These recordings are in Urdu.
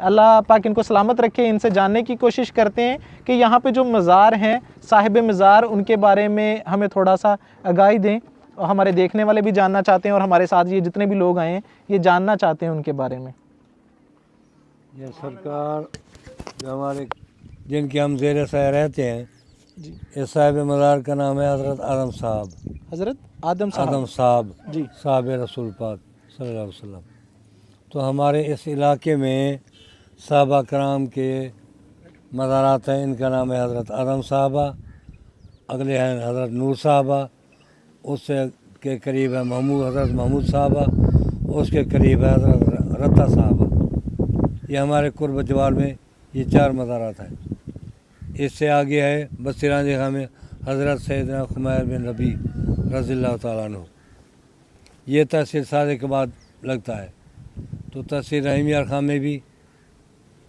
اللہ پاک ان کو سلامت رکھے. ان سے جاننے کی کوشش کرتے ہیں کہ یہاں پہ جو مزار ہیں, صاحب مزار, ان کے بارے میں ہمیں تھوڑا سا آگاہی دیں. ہمارے دیکھنے والے بھی جاننا چاہتے ہیں اور ہمارے ساتھ یہ جتنے بھی لوگ آئے ہیں یہ جاننا چاہتے ہیں ان کے بارے میں. یہ سرکار جو ہمارے جن کے ہم زیر سایہ رہتے ہیں, جی, اس صاحب مزار کا نام ہے حضرت آدم صاحب. حضرت آدم آدم صاحب جی, صاحب رسول پاک صلی اللہ علیہ وسلم. تو ہمارے اس علاقے میں صحابہ کرام کے مزارات ہیں. ان کا نام ہے حضرت آدم صاحبہ, اگلے ہیں حضرت نور صاحبہ, اس سے کے قریب ہے حضرت محمود صاحبہ, اس کے قریب ہے حضرت رتا صاحبہ. یہ ہمارے قرب جوار میں یہ 4 مزارات ہیں. اس سے آگے ہے بصیران جگہ میں حضرت سیدنا خمیر بن ربیع رضی اللہ تعالیٰ عنہ. یہ تحصیل صادق کے بعد لگتا ہے. تو تحصیل رحیم یار خان میں بھی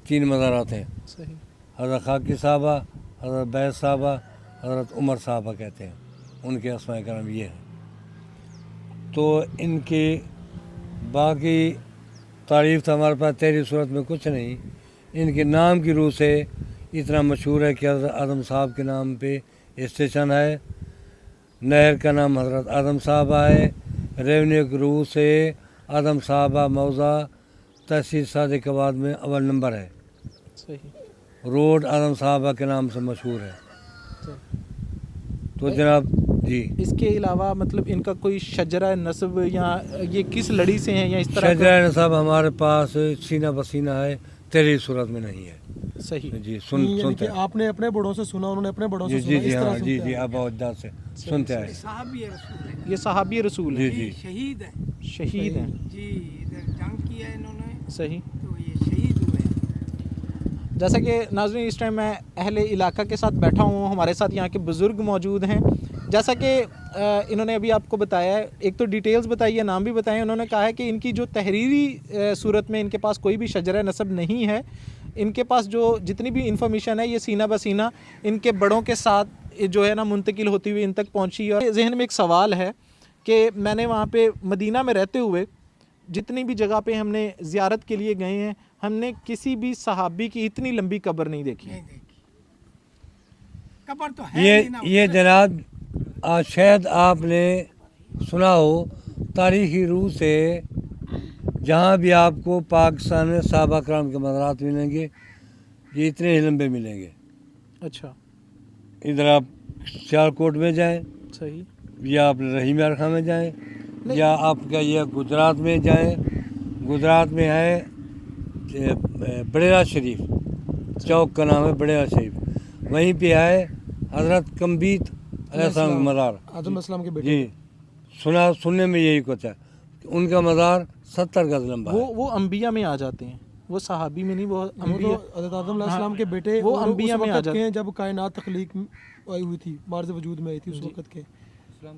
3 مزارات ہیں. صحیح. حضرت خاکی صاحبہ, حضرت بیس صاحبہ, حضرت عمر صاحبہ کہتے ہیں. ان کے اسماء کرام یہ ہیں. تو ان کی باقی تعریف تو ہمارے پاس تحریر صورت میں کچھ نہیں. ان کے نام کی روح سے اتنا مشہور ہے کہ حضرت آدم صاحب کے نام پہ اسٹیشن ہے, نہر کا نام حضرت آدم صاحبہ ہے, ریونیو کی روح سے آدم صاحبہ موضع تحصیل صادق آباد میں اول نمبر ہے. صحیح. روڈ آدم صاحبہ کے نام سے مشہور ہے. تو جناب جی, اس کے علاوہ مطلب ان کا کوئی شجرہ نسب یا یہ کس لڑی سے ہیں یا اس طرح شجرہ نسب ہمارے پاس سینہ بسینہ ہے, تحریر صورت میں نہیں ہے. صحیح. جی یعنی کہ آپ نے اپنے بڑوں سے سنا, انہوں نے اپنے بڑوں سے جی سنا, جی اس ہاں طرح جی جی ابا اجداد سے سنتے آئے. یہ صحابی رسول جی ہیں, جی شہید ہیں شہید ہیں. جی, ادھر جنگ کیا ہے انہوں نے صحیح. تو یہ شہید ہوئے. جیسا کہ ناظرین اس ٹائم میں اہل علاقہ کے ساتھ بیٹھا ہوں, ہمارے ساتھ یہاں کے بزرگ موجود ہیں. جیسا کہ انہوں نے ابھی آپ کو بتایا ہے, ایک تو ڈیٹیلز بتائی ہے, نام بھی بتائے. انہوں نے کہا ہے کہ ان کی جو تحریری صورت میں ان کے پاس کوئی بھی شجرہ نسب نہیں ہے. ان کے پاس جو جتنی بھی انفارمیشن ہے یہ سینہ بسینہ ان کے بڑوں کے ساتھ جو ہے نا منتقل ہوتی ہوئی ان تک پہنچی. اور ذہن میں ایک سوال ہے کہ میں نے وہاں پہ مدینہ میں رہتے ہوئے جتنی بھی جگہ پہ ہم نے زیارت کے لیے گئے ہیں, ہم نے کسی بھی صحابی کی اتنی لمبی قبر نہیں دیکھی. قبر تو ہے نہیں نا. یہ جناب شاید آپ نے سنا ہو, تاریخی روح سے جہاں بھی آپ کو پاکستان میں صحابہ کرام کے مزارات ملیں گے یہ اتنے ہی لمبے ملیں گے. اچھا. ادھر آپ سیالکوٹ میں جائیں, صحیح. یا آپ رحیم یار خان میں جائیں, یا آپ کا یہ گجرات میں جائیں. گجرات میں ہے بڑیرا شریف, چوک کا نام ہے بڑیرا شریف. وہیں پہ ہے حضرت کمبیت علیہ السلام کا مزار. آدم السلام کے بیٹے. جی, سننے میں یہی کچھ ہے. ان کا مزار 70 گز لمبا ہے. وہ انبیاء میں آ جاتے ہیں, وہ صحابی میں نہیں, وہ انبیاء. حضرت آدم علیہ السلام کے بیٹے وہ اور انبیاء اس میں آ وقت جاتے کے ہیں. جب کائنات تخلیق آئی ہوئی تھی, مارز وجود میں آئی تھی اس وقت کے.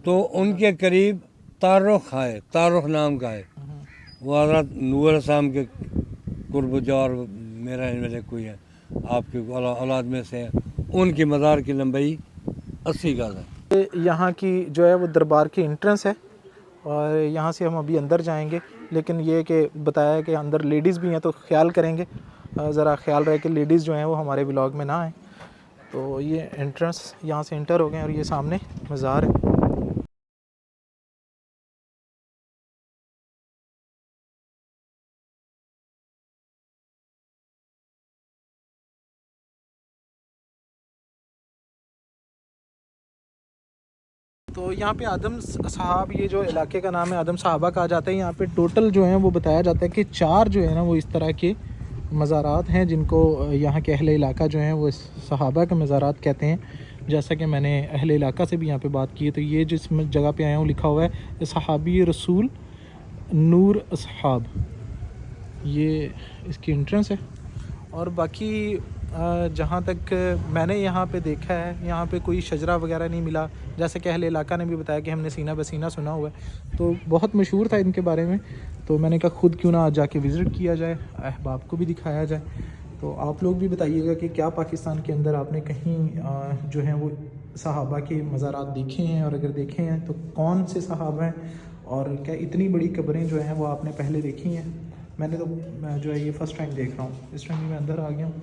تو ان کے قریب تارخ ہے, تارخ نام کا ہے. وہ حضرت نور علیہ السلام کے قرب جوار میرا والے کوئی ہے آپ کے اولاد میں سے, ان کی مزار کی لمبائی 80 گز ہے. یہاں کی جو ہے وہ دربار کی انٹرنس ہے, اور یہاں سے ہم ابھی اندر جائیں گے. لیکن یہ کہ بتایا ہے کہ اندر لیڈیز بھی ہیں تو خیال کریں گے, ذرا خیال رہے کہ لیڈیز جو ہیں وہ ہمارے ولاگ میں نہ آئیں. تو یہ انٹرنس یہاں سے انٹر ہو گئے, اور یہ سامنے مزار ہے. تو یہاں پہ آدم صاحب, یہ جو علاقے کا نام ہے آدم صحابہ کہا جاتا ہے. یہاں پہ ٹوٹل جو ہیں وہ بتایا جاتا ہے کہ 4 جو ہے نا وہ اس طرح کے مزارات ہیں جن کو یہاں کے اہل علاقہ جو ہیں وہ صحابہ کے مزارات کہتے ہیں. جیسا کہ میں نے اہل علاقہ سے بھی یہاں پہ بات کی ہے, تو یہ جس جگہ پہ آیا ہوں لکھا ہوا ہے صحابی رسول نور اصحاب, یہ اس کی انٹرنس ہے. اور باقی جہاں تک میں نے یہاں پہ دیکھا ہے, یہاں پہ کوئی شجرہ وغیرہ نہیں ملا. جیسے کہ اہل علاقہ نے بھی بتایا کہ ہم نے سینہ بسینہ سنا ہوا ہے, تو بہت مشہور تھا ان کے بارے میں. تو میں نے کہا خود کیوں نہ جا کے وزٹ کیا جائے, احباب کو بھی دکھایا جائے. تو آپ لوگ بھی بتائیے گا کہ کیا پاکستان کے اندر آپ نے کہیں جو ہیں وہ صحابہ کے مزارات دیکھے ہیں, اور اگر دیکھے ہیں تو کون سے صحابہ ہیں, اور کیا اتنی بڑی قبریں جو ہیں وہ آپ نے پہلے دیکھی ہیں. میں نے تو جو ہے یہ فرسٹ ٹائم دیکھ رہا ہوں. اس ٹائم میں اندر آ گیا ہوں.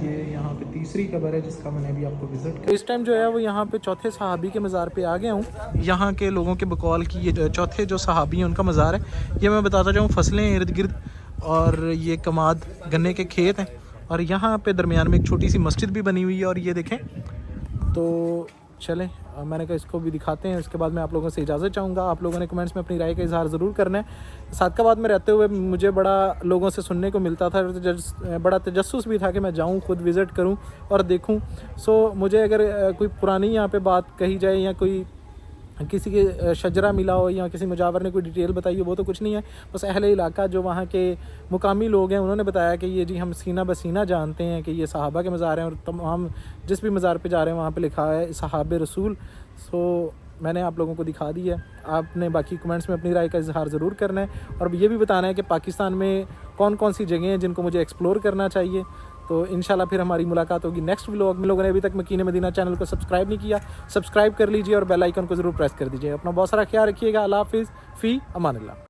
یہ یہاں پہ تیسری قبر ہے جس کا میں نے ابھی آپ کو وزٹ کیا. اس ٹائم جو ہے وہ یہاں پہ چوتھے صحابی کے مزار پہ آ گیا ہوں. یہاں کے لوگوں کے بقول کی یہ چوتھے جو صحابی ہیں ان کا مزار ہے. یہ میں بتاتا جاؤں فصلیں ارد گرد اور یہ کماد گنے کے کھیت ہیں اور یہاں پہ درمیان میں ایک چھوٹی سی مسجد بھی بنی ہوئی ہے. اور یہ دیکھیں تو چلیں میں نے کہا اس کو بھی دکھاتے ہیں. اس کے بعد میں آپ لوگوں سے اجازت چاہوں گا. آپ لوگوں نے کمنٹس میں اپنی رائے کا اظہار ضرور کرنا ہے. صادقہ میں رہتے ہوئے مجھے بڑا لوگوں سے سننے کو ملتا تھا, بڑا تجسس بھی تھا کہ میں جاؤں خود وزٹ کروں اور دیکھوں. سو مجھے اگر کوئی پرانی یہاں پہ بات کہی جائے یا کوئی کسی کے شجرہ ملا ہو یا کسی مجاور نے کوئی ڈیٹیل بتائی ہو وہ تو کچھ نہیں ہے. بس اہل علاقہ جو وہاں کے مقامی لوگ ہیں انہوں نے بتایا کہ یہ جی ہم سینہ بسینہ جانتے ہیں کہ یہ صحابہ کے مزار ہیں اور تمام جس بھی مزار پہ جا رہے ہیں وہاں پہ لکھا ہے صحاب رسول. سو میں نے آپ لوگوں کو دکھا دی ہے. آپ نے باقی کمنٹس میں اپنی رائے کا اظہار ضرور کرنا ہے اور یہ بھی بتانا ہے کہ پاکستان میں کون کون سی جگہیں ہیں جن کو مجھے ایکسپلور کرنا چاہیے. تو انشاءاللہ پھر ہماری ملاقات ہوگی نیکسٹ ولاگ میں. لوگوں نے ابھی تک مکین مدینہ چینل کو سبسکرائب نہیں کیا, سبسکرائب کر لیجئے اور بیل آئیکن کو ضرور پریس کر دیجئے. اپنا بہت سارا خیال رکھیے گا. اللہ حافظ. فی امان اللہ.